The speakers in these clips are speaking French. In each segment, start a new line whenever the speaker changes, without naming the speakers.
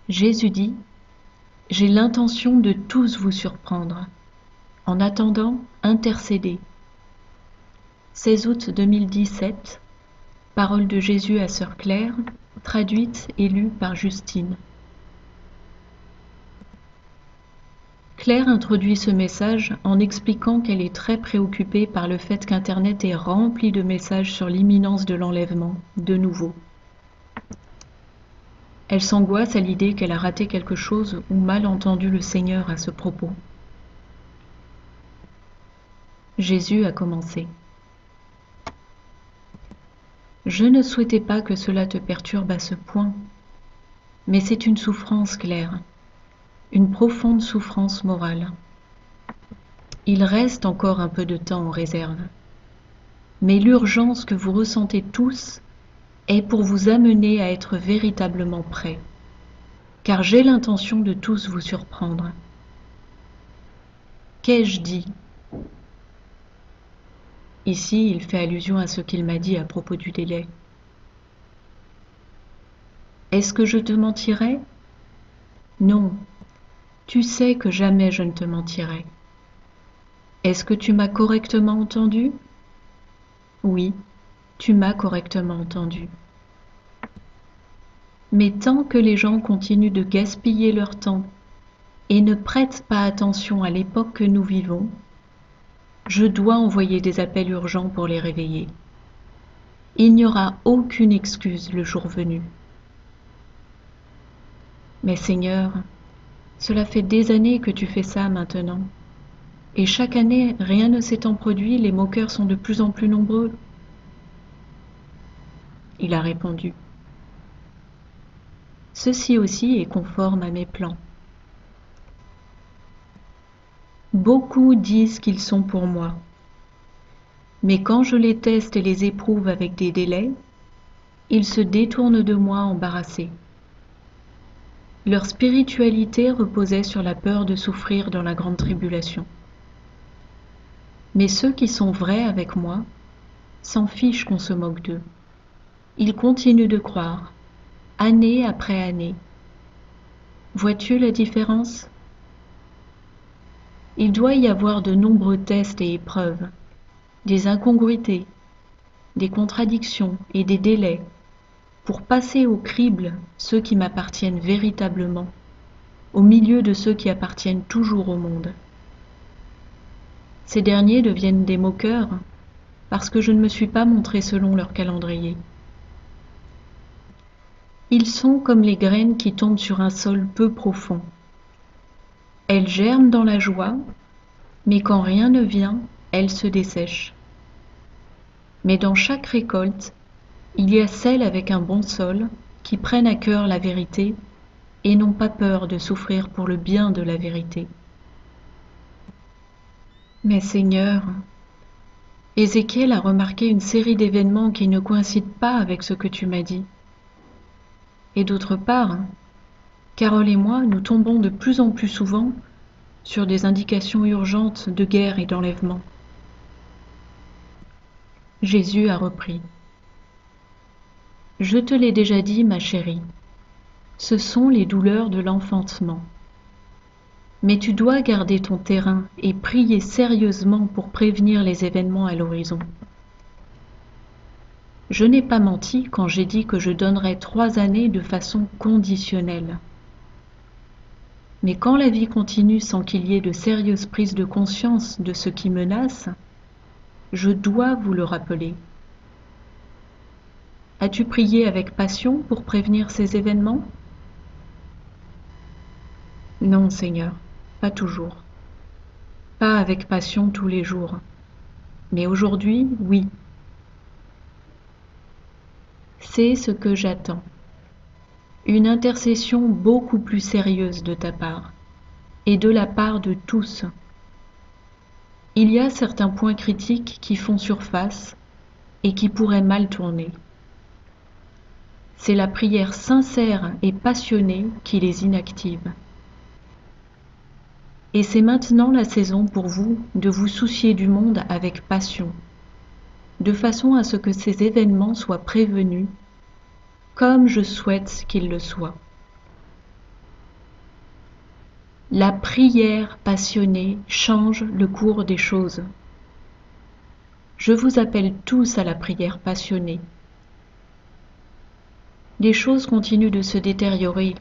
Jésus dit: j'ai l'intention de tous vous surprendre. En attendant, intercédez. 16 août 2017, Parole de Jésus à Sœur Claire, traduite et lue par Justine. Claire introduit ce message en expliquant qu'elle est très préoccupée par le fait qu'Internet est rempli de messages sur l'imminence de l'enlèvement, de nouveau. Elle s'angoisse à l'idée qu'elle a raté quelque chose ou mal entendu le Seigneur à ce propos. Jésus a commencé. Je ne souhaitais pas que cela te perturbe à ce point, mais c'est une souffrance, Claire, une profonde souffrance morale. Il reste encore un peu de temps en réserve, mais l'urgence que vous ressentez tous est pour vous amener à être véritablement prêts, car j'ai l'intention de tous vous surprendre. Qu'ai-je dit ? Ici, il fait allusion à ce qu'il m'a dit à propos du délai. Est-ce que je te mentirais ? Non, tu sais que jamais je ne te mentirai. Est-ce que tu m'as correctement entendu ? Oui, tu m'as correctement entendu. Mais tant que les gens continuent de gaspiller leur temps et ne prêtent pas attention à l'époque que nous vivons, je dois envoyer des appels urgents pour les réveiller. Il n'y aura aucune excuse le jour venu. Mais Seigneur, cela fait des années que tu fais ça maintenant. Et chaque année, rien ne s'étant produit, les moqueurs sont de plus en plus nombreux. Il a répondu: ceci aussi est conforme à mes plans. Beaucoup disent qu'ils sont pour moi. Mais quand je les teste et les éprouve avec des délais, ils se détournent de moi embarrassés. Leur spiritualité reposait sur la peur de souffrir dans la grande tribulation. Mais ceux qui sont vrais avec moi s'en fichent qu'on se moque d'eux. Ils continuent de croire, année après année. Vois-tu la différence ? Il doit y avoir de nombreux tests et épreuves, des incongruités, des contradictions et des délais pour passer au crible ceux qui m'appartiennent véritablement, au milieu de ceux qui appartiennent toujours au monde. Ces derniers deviennent des moqueurs parce que je ne me suis pas montré selon leur calendrier. Ils sont comme les graines qui tombent sur un sol peu profond. Elles germent dans la joie, mais quand rien ne vient, elles se dessèchent. Mais dans chaque récolte, il y a celles avec un bon sol qui prennent à cœur la vérité et n'ont pas peur de souffrir pour le bien de la vérité. Mais Seigneur, Ézéchiel a remarqué une série d'événements qui ne coïncident pas avec ce que tu m'as dit. Et d'autre part, Carole et moi, nous tombons de plus en plus souvent sur des indications urgentes de guerre et d'enlèvement. Jésus a repris. Je te l'ai déjà dit, ma chérie, ce sont les douleurs de l'enfantement. Mais tu dois garder ton terrain et prier sérieusement pour prévenir les événements à l'horizon. Je n'ai pas menti quand j'ai dit que je donnerais 3 années de façon conditionnelle. Mais quand la vie continue sans qu'il y ait de sérieuses prises de conscience de ce qui menace, je dois vous le rappeler. As-tu prié avec passion pour prévenir ces événements ? Non, Seigneur, pas toujours. Pas avec passion tous les jours. Mais aujourd'hui, oui. C'est ce que j'attends. Une intercession beaucoup plus sérieuse de ta part, et de la part de tous. Il y a certains points critiques qui font surface et qui pourraient mal tourner. C'est la prière sincère et passionnée qui les inactive. Et c'est maintenant la saison pour vous de vous soucier du monde avec passion, de façon à ce que ces événements soient prévenus, comme je souhaite qu'ils le soient. La prière passionnée change le cours des choses. Je vous appelle tous à la prière passionnée. Les choses continuent de se détériorer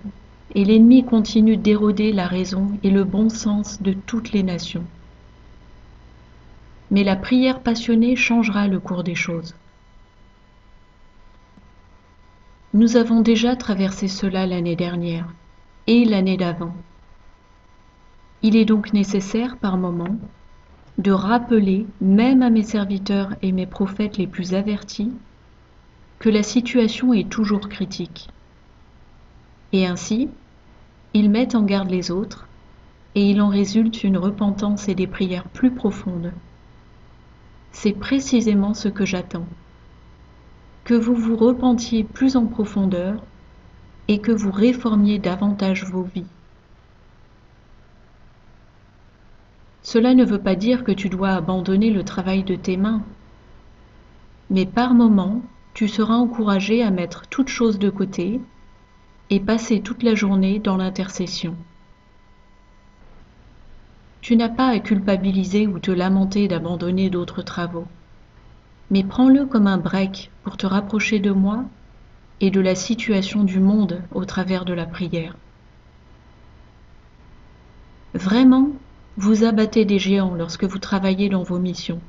et l'ennemi continue d'éroder la raison et le bon sens de toutes les nations. Mais la prière passionnée changera le cours des choses. Nous avons déjà traversé cela l'année dernière et l'année d'avant. Il est donc nécessaire par moments de rappeler, même à mes serviteurs et mes prophètes les plus avertis, que la situation est toujours critique. Et ainsi, ils mettent en garde les autres, et il en résulte une repentance et des prières plus profondes. C'est précisément ce que j'attends. Que vous vous repentiez plus en profondeur et que vous réformiez davantage vos vies. Cela ne veut pas dire que tu dois abandonner le travail de tes mains, mais par moments, tu seras encouragé à mettre toute chose de côté et passer toute la journée dans l'intercession. Tu n'as pas à culpabiliser ou te lamenter d'abandonner d'autres travaux, mais prends-le comme un break pour te rapprocher de moi et de la situation du monde au travers de la prière. Vraiment, vous abattez des géants lorsque vous travaillez dans vos missions.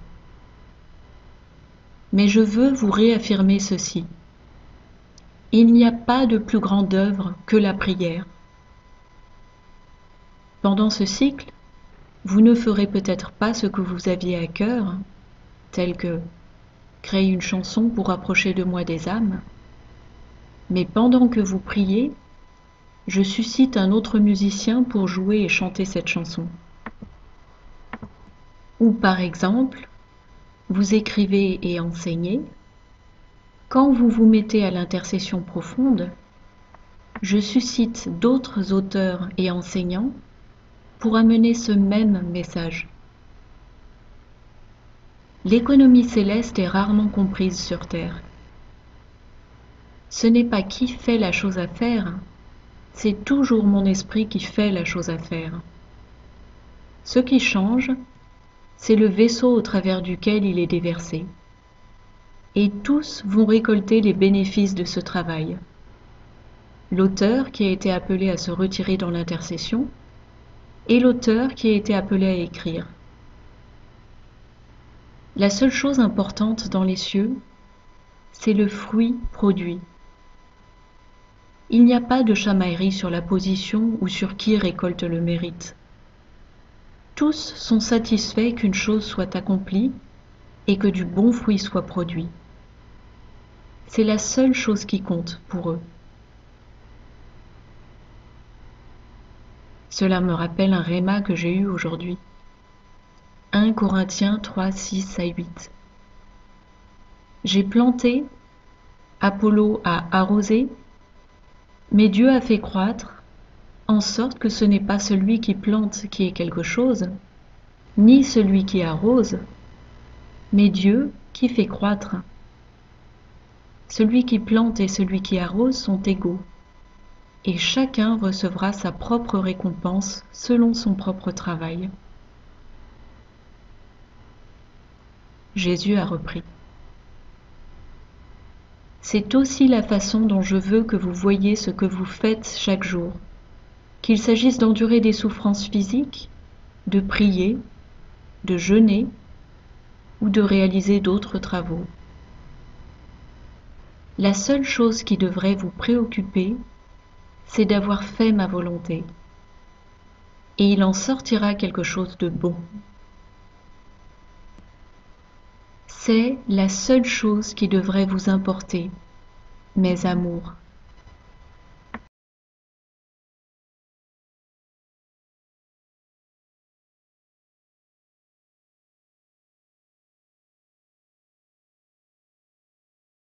Mais je veux vous réaffirmer ceci. Il n'y a pas de plus grande œuvre que la prière. Pendant ce cycle, vous ne ferez peut-être pas ce que vous aviez à cœur, tel que créer une chanson pour rapprocher de moi des âmes, mais pendant que vous priez, je suscite un autre musicien pour jouer et chanter cette chanson. Ou par exemple, vous écrivez et enseignez. Quand vous vous mettez à l'intercession profonde, je suscite d'autres auteurs et enseignants pour amener ce même message. L'économie céleste est rarement comprise sur Terre. Ce n'est pas qui fait la chose à faire, c'est toujours mon esprit qui fait la chose à faire. Ce qui change, c'est le vaisseau au travers duquel il est déversé. Et tous vont récolter les bénéfices de ce travail. L'auteur qui a été appelé à se retirer dans l'intercession et l'auteur qui a été appelé à écrire. La seule chose importante dans les cieux, c'est le fruit produit. Il n'y a pas de chamaillerie sur la position ou sur qui récolte le mérite. Tous sont satisfaits qu'une chose soit accomplie et que du bon fruit soit produit. C'est la seule chose qui compte pour eux. Cela me rappelle un réma que j'ai eu aujourd'hui. 1 Corinthiens 3, 6 à 8. J'ai planté, Apollo a arrosé, mais Dieu a fait croître, en sorte que ce n'est pas celui qui plante qui est quelque chose, ni celui qui arrose, mais Dieu qui fait croître. Celui qui plante et celui qui arrose sont égaux, et chacun recevra sa propre récompense selon son propre travail. Jésus a repris. C'est aussi la façon dont je veux que vous voyiez ce que vous faites chaque jour, qu'il s'agisse d'endurer des souffrances physiques, de prier, de jeûner ou de réaliser d'autres travaux. La seule chose qui devrait vous préoccuper, c'est d'avoir fait ma volonté, et il en sortira quelque chose de bon. C'est la seule chose qui devrait vous importer, mes amours.